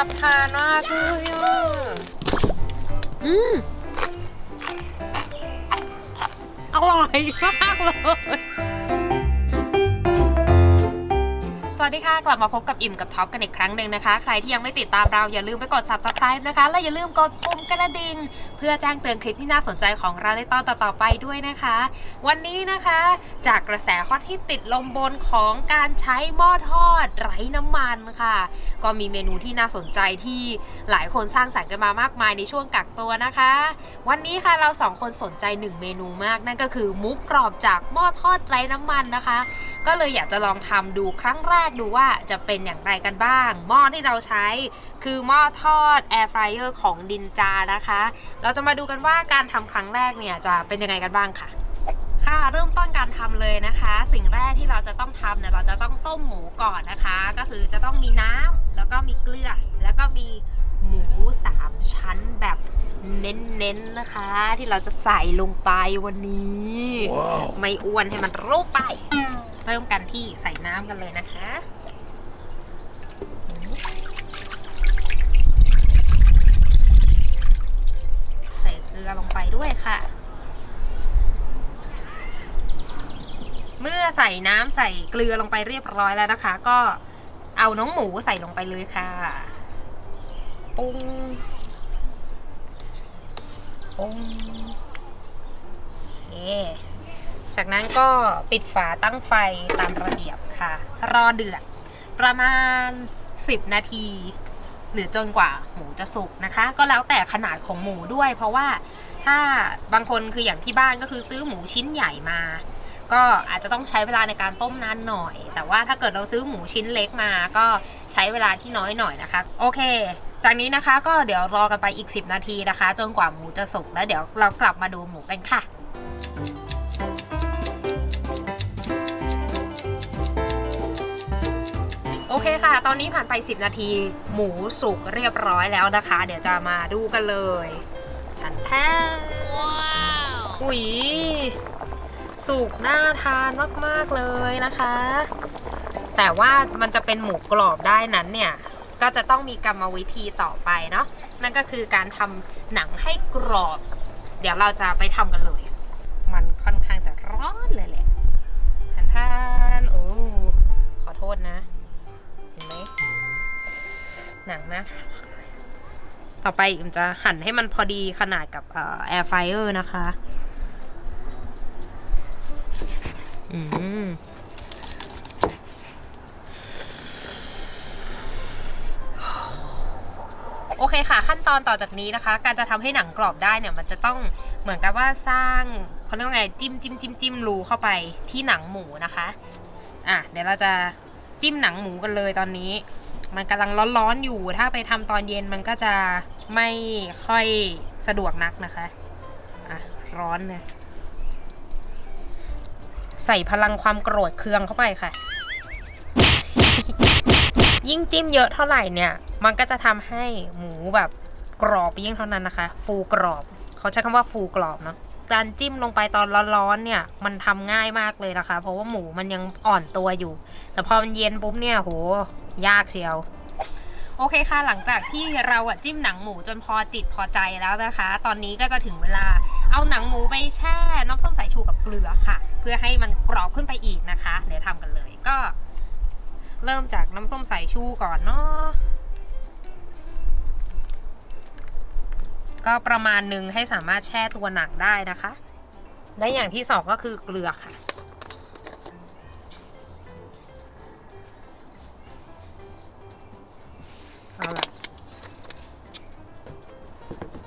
รับทานมากเลยอ่ะอร่อยมากเลยสวัสดีค่ะกลับมาพบกับอิ่มกับท็อปกันอีกครั้งหนึ่งนะคะใครที่ยังไม่ติดตามเราอย่าลืมไปกด Subscribe นะคะและอย่าลืมกดปุ่มกระดิ่งเพื่อแจ้งเตือนคลิปที่น่าสนใจของเราในตอนต่อๆไปด้วยนะคะวันนี้นะคะจากกระแสฮอตที่ติดลมบนของการใช้หม้อทอดไร้น้ำมันค่ะก็มีเมนูที่น่าสนใจที่หลายคนสร้างสรรค์กันมามากมายในช่วงกักตัวนะคะวันนี้ค่ะเราสองคนสนใจ1เมนูมากนั่นก็คือหมูกรอบจากหม้อทอดไร้น้ำมันนะคะก็เลยอยากจะลองทำดูครั้งแรกดูว่าจะเป็นอย่างไรกันบ้างหม้อที่เราใช้คือหม้อทอดแอร์ฟรายเออร์ของดินจานะคะเราจะมาดูกันว่าการทำครั้งแรกเนี่ยจะเป็นยังไงกันบ้างค่ะเริ่มต้นการทำเลยนะคะสิ่งแรกที่เราจะต้องทำเนี่ยเราจะต้องต้มหมูก่อนนะคะก็คือจะต้องมีน้ำแล้วก็มีเกลือแล้วก็มีหมู3ชั้นแบบเน้นๆนะคะที่เราจะใส่ลงไปวันนี้ wow. ไม่อ้วนให้มันรูปไปเริ่มกันที่ใส่น้ำกันเลยนะคะใส่เกลือลงไปด้วยค่ะเมื่อใส่น้ำใส่เกลือลงไปเรียบร้อยแล้วนะคะก็เอาน้องหมูใส่ลงไปเลยค่ะปุ้งปุ้งโอเคจากนั้นก็ปิดฝาตั้งไฟตามระเบียบค่ะรอเดือดประมาณ10นาทีหรือจนกว่าหมูจะสุกนะคะก็แล้วแต่ขนาดของหมูด้วยเพราะว่าถ้าบางคนคืออย่างที่บ้านก็คือซื้อหมูชิ้นใหญ่มาก็อาจจะต้องใช้เวลาในการต้มนานหน่อยแต่ว่าถ้าเกิดเราซื้อหมูชิ้นเล็กมาก็ใช้เวลาที่น้อยหน่อยนะคะโอเคจากนี้นะคะก็เดี๋ยวรอกันไปอีก10นาทีนะคะจนกว่าหมูจะสุกแล้วเดี๋ยวเรากลับมาดูหมูกันค่ะโอเคค่ะตอนนี้ผ่านไป10นาทีหมูสุกเรียบร้อยแล้วนะคะเดี๋ยวจะมาดูกันเลยแท้ว้าวอุ๊ยสุกน่าทานมากๆเลยนะคะแต่ว่ามันจะเป็นหมูกรอบได้นั้นเนี่ยก็จะต้องมีกรรมวิธีต่อไปเนาะนั่นก็คือการทำหนังให้กรอบเดี๋ยวเราจะไปทำกันเลยมันค่อนข้างจะร้อนเลยแหละท่านโอ้ขอโทษนะเห็นไหมหนังนะต่อไปอิมจะหั่นให้มันพอดีขนาดกับแอร์ฟรายเออร์นะคะโอเคค่ะขั้นตอนต่อจากนี้นะคะการจะทำให้หนังกรอบได้เนี่ยมันจะต้องเหมือนกับว่าสร้างเขาเรียกว่าไงจิ้มรูเข้าไปที่หนังหมูนะคะเดี๋ยวเราจะจิ้มหนังหมูกันเลยตอนนี้มันกำลังร้อนๆอยู่ถ้าไปทำตอนเย็นมันก็จะไม่ค่อยสะดวกนักนะคะร้อนเลยใส่พลังความโกรธเคืองเข้าไปค่ะยิ่งจิ้มเยอะเท่าไหร่เนี่ยมันก็จะทำให้หมูแบบกรอบยิ่งเท่านั้นนะคะฟูกรอบเขาใช้คำว่าฟูกรอบเนาะการจิ้มลงไปตอนร้อนๆเนี่ยมันทำง่ายมากเลยนะคะเพราะว่าหมูมันยังอ่อนตัวอยู่แต่พอมันเย็นปุ๊บเนี่ยโหยากเชียวโอเคค่ะหลังจากที่เราจิ้มหนังหมูจนพอจิตพอใจแล้วนะคะตอนนี้ก็จะถึงเวลาเอาหนังหมูไปแช่น้ำส้มสายชูกับเกลือค่ะเพื่อให้มันกรอบขึ้นไปอีกนะคะเดี๋ยวทำกันเลยก็เริ่มจากน้ำส้มสายชูก่อนเนาะก็ประมาณนึงให้สามารถแช่ตัวหนังได้นะคะและอย่างที่สองก็คือเกลือค่ะเอาล่ะ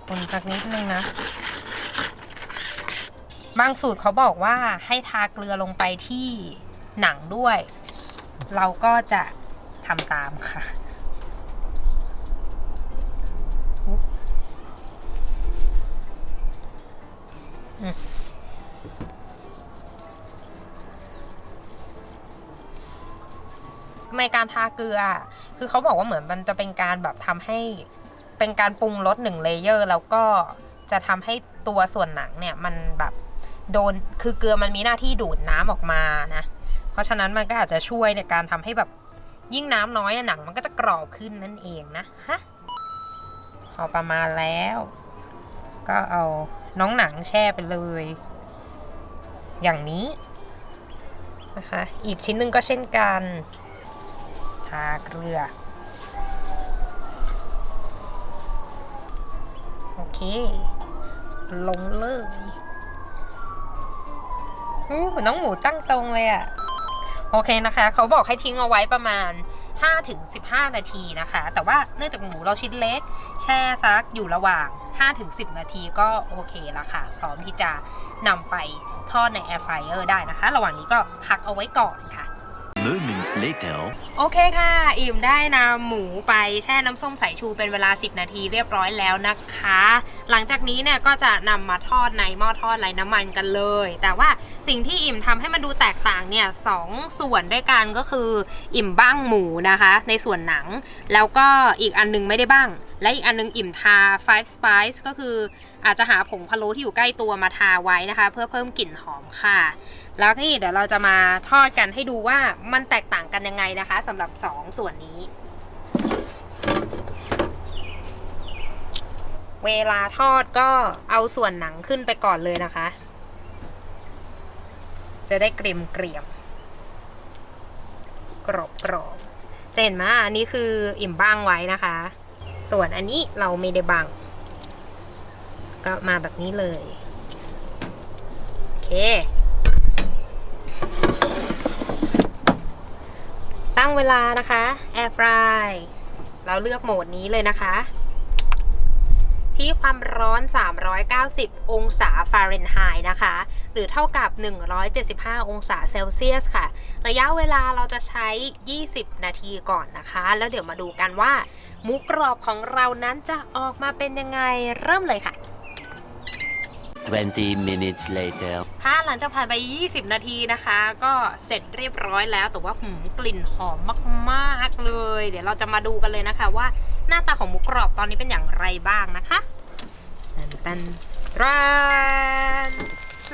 คนสักนิดนึงนะบางสูตรเขาบอกว่าให้ทาเกลือลงไปที่หนังด้วยเราก็จะทำตามค่ะในการทาเกลือคือเขาบอกว่าเหมือนมันจะเป็นการแบบทำให้เป็นการปรุงรส1เลเยอร์แล้วก็จะทำให้ตัวส่วนหนังเนี่ยมันแบบโดนคือเกลือมันมีหน้าที่ดูดน้ำออกมานะเพราะฉะนั้นมันก็อาจจะช่วยในการทำให้แบบ ยิ่งน้ำน้อยหนังมันก็จะกรอบขึ้นนั่นเองนะคะพอประมาณแล้วก็เอาน้องหนังแช่ไปเลยอย่างนี้นะคะอีกชิ้นหนึ่งก็เช่นกันทาเกลือโอเคลงเลยน้องหมูตั้งตรงเลยอะโอเคนะคะเขาบอกให้ทิ้งเอาไว้ประมาณ 5-15 นาทีนะคะแต่ว่าเนื่องจากหมูเราชิ้นเล็กแช่ซักอยู่ระหว่าง 5-10 นาทีก็โอเคแล้วค่ะพร้อมที่จะนำไปทอดในแอร์ฟรายเออร์ได้นะคะระหว่างนี้ก็พักเอาไว้ก่อนค่ะMoments later โอเคค่ะอิ่มได้นำหมูไปแช่น้ำส้มสายชูเป็นเวลา10 นาทีเรียบร้อยแล้วนะคะหลังจากนี้เนี่ยก็จะนำมาทอดในหม้อทอดไร้น้ำมันกันเลยแต่ว่าสิ่งที่อิ่มทำให้มันดูแตกต่างเนี่ย2ส่วนด้วยกันก็คืออิ่มบ้างหมูนะคะในส่วนหนังแล้วก็อีกอันนึงไม่ได้บ้างและอีกอันนึงอิ่มทา Five Spice ก็คืออาจจะหาผงพะโล้ที่อยู่ใกล้ตัวมาทาไว้นะคะเพื่อเพิ่มกลิ่นหอมค่ะแล้วนี่เดี๋ยวเราจะมาทอดกันให้ดูว่ามันแตกต่างกันยังไงนะคะสำหรับ2ส่วนนี้เวลาทอดก็เอาส่วนหนังขึ้นไปก่อนเลยนะคะจะได้เกรียมกรอบจะเห็นไหมอันนี้คืออิ่มบ้างไว้นะคะส่วนอันนี้เราไม่ได้บังก็มาแบบนี้เลยโอเคตั้งเวลานะคะแอร์ฟรายเราเลือกโหมดนี้เลยนะคะที่ความร้อน390องศาฟาเรนไฮต์นะคะหรือเท่ากับ175องศาเซลเซียสค่ะระยะเวลาเราจะใช้20นาทีก่อนนะคะแล้วเดี๋ยวมาดูกันว่าหมูกรอบของเรานั้นจะออกมาเป็นยังไงเริ่มเลยค่ะ20 minutes later ค่ะหลังจากผ่านไป20นาทีนะคะก็เสร็จเรียบร้อยแล้วแต่ว่ากลิ่นหอมมากๆเลยเดี๋ยวเราจะมาดูกันเลยนะคะว่าหน้าตาของหมูกรอบตอนนี้เป็นอย่างไรบ้างนะคะตัน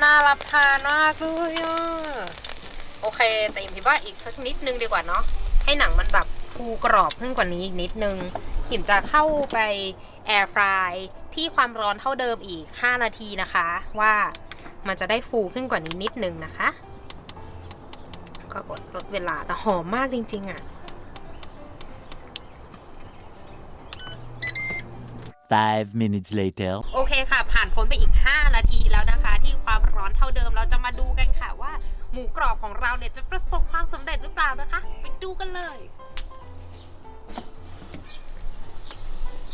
น่ารับทานมากเลยโอเคแต่อิ่มคิดว่าอีกสักนิดนึงดีกว่าเนาะให้หนังมันแบบฟูกรอบขึ้นกว่านี้อีกนิดนึงอิ่มจะเข้าไปแอร์ฟรายที่ความร้อนเท่าเดิมอีก5นาทีนะคะว่ามันจะได้ฟูขึ้นกว่านี้นิดนึงนะคะก็กดลดเวลาแต่หอมมากจริงๆอ่ะ5 minutes later โอเคค่ะผ่านพ้นไปอีก5นาทีแล้วนะคะที่ความร้อนเท่าเดิมเราจะมาดูกันค่ะว่าหมูกรอบของเราเนี่ยจะประสบความสำเร็จหรือเปล่านะคะไปดูกันเลย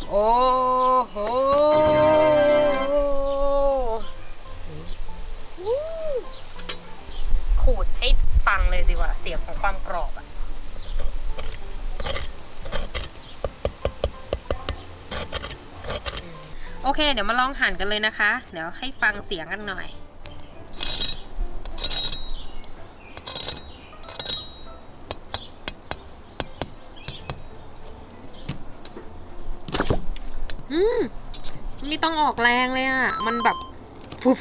โอ้โหขูดให้ฟังเลยดีกว่าเสียงของความกรอบอะโอเคเดี๋ยวมาลองหั่นกันเลยนะคะเดี๋ยวให้ฟังเสียงกันหน่อยไม่ต้องออกแรงเลยอ่ะมันแบบฟุบ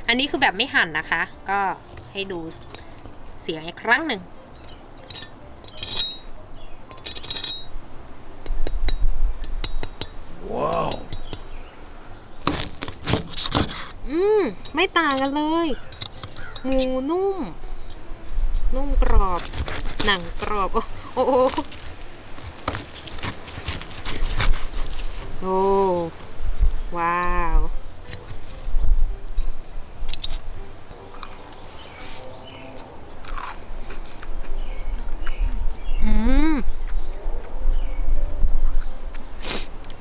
อันนี้คือแบบไม่หั่นนะคะก็ให้ดูเสียงอีกครั้งหนึ่งว้าวไม่ต่างกันเลยหมูนุ่มกรอบหนังกรอบโอ้ว้าว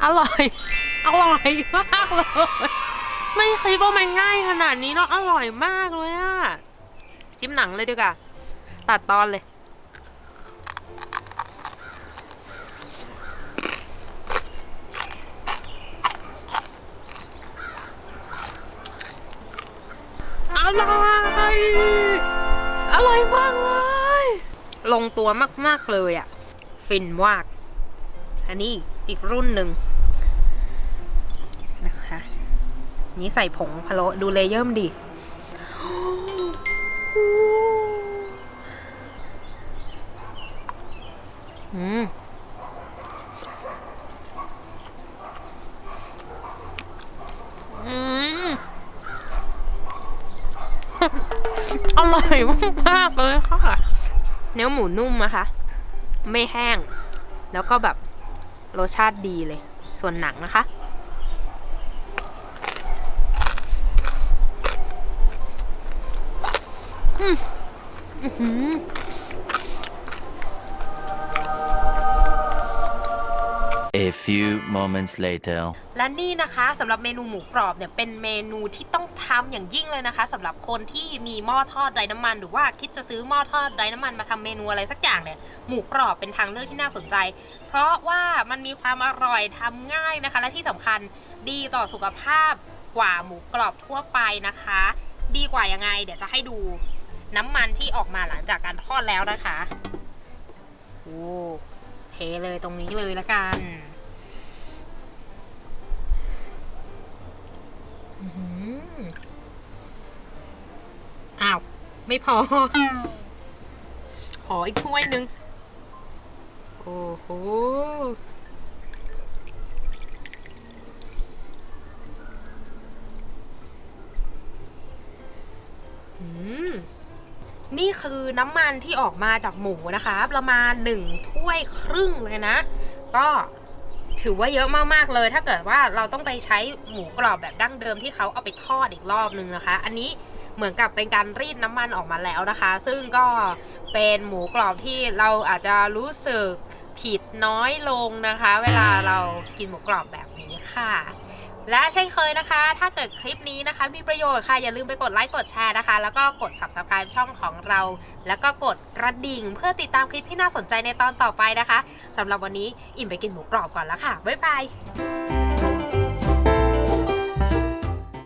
อร่อยมากเลยไม่คิดว่ามันง่ายขนาดนี้เนาะอร่อยมากเลยอะจิ้มหนังเลยดีกว่าตัดตอนเลยอร่อยมากเลยลงตัวมากๆเลยอ่ะฟินมากอันนี้อีกรุ่นหนึ่งนะคะนี่ใส่ผงพะโล้ดูเลเยอร์มดิ อืมอืม อร่อยมากๆเลยค่ะเนื้อหมูนุ่มนะคะไม่แห้งแล้วก็แบบรสชาติดีเลยส่วนหนังนะคะA few moments later. และนี่นะคะสำหรับเมนูหมูกรอบเนี่ยเป็นเมนูที่ต้องทำอย่างยิ่งเลยนะคะสำหรับคนที่มีหม้อทอดไร้น้ำมันหรือว่าคิดจะซื้อหม้อทอดไร้น้ำมันมาทำเมนูอะไรสักอย่างเนี่ยหมูกรอบเป็นทางเลือกที่น่าสนใจเพราะว่ามันมีความอร่อยทำง่ายนะคะและที่สำคัญดีต่อสุขภาพกว่าหมูกรอบทั่วไปนะคะดีกว่ายังไงเดี๋ยวจะให้ดูน้ำมันที่ออกมาหลังจากการทอดแล้วนะคะโอ้เทเลยตรงนี้เลยละกันอ้าวไม่พอ ขออีกถ้วยนึงโอ้โหนี่คือน้ำมันที่ออกมาจากหมูนะคะประมาณ1 ถ้วยครึ่งเลยนะก็ถือว่าเยอะมากๆเลยถ้าเกิดว่าเราต้องไปใช้หมูกรอบแบบดั้งเดิมที่เขาเอาไปทอดอีกรอบนึงนะคะอันนี้เหมือนกับเป็นการรีดน้ำมันออกมาแล้วนะคะซึ่งก็เป็นหมูกรอบที่เราอาจจะรู้สึกผิดน้อยลงนะคะเวลาเรากินหมูกรอบแบบนี้ค่ะและเช่นเคยนะคะถ้าเกิดคลิปนี้นะคะมีประโยชน์ค่ะอย่าลืมไปกดไลค์กดแชร์นะคะแล้วก็กด Subscribe ช่องของเราแล้วก็กดกระดิ่งเพื่อติดตามคลิปที่น่าสนใจในตอนต่อไปนะคะสำหรับวันนี้อิ่มไปกินหมูกรอบก่อนแล้วค่ะบ๊ายบาย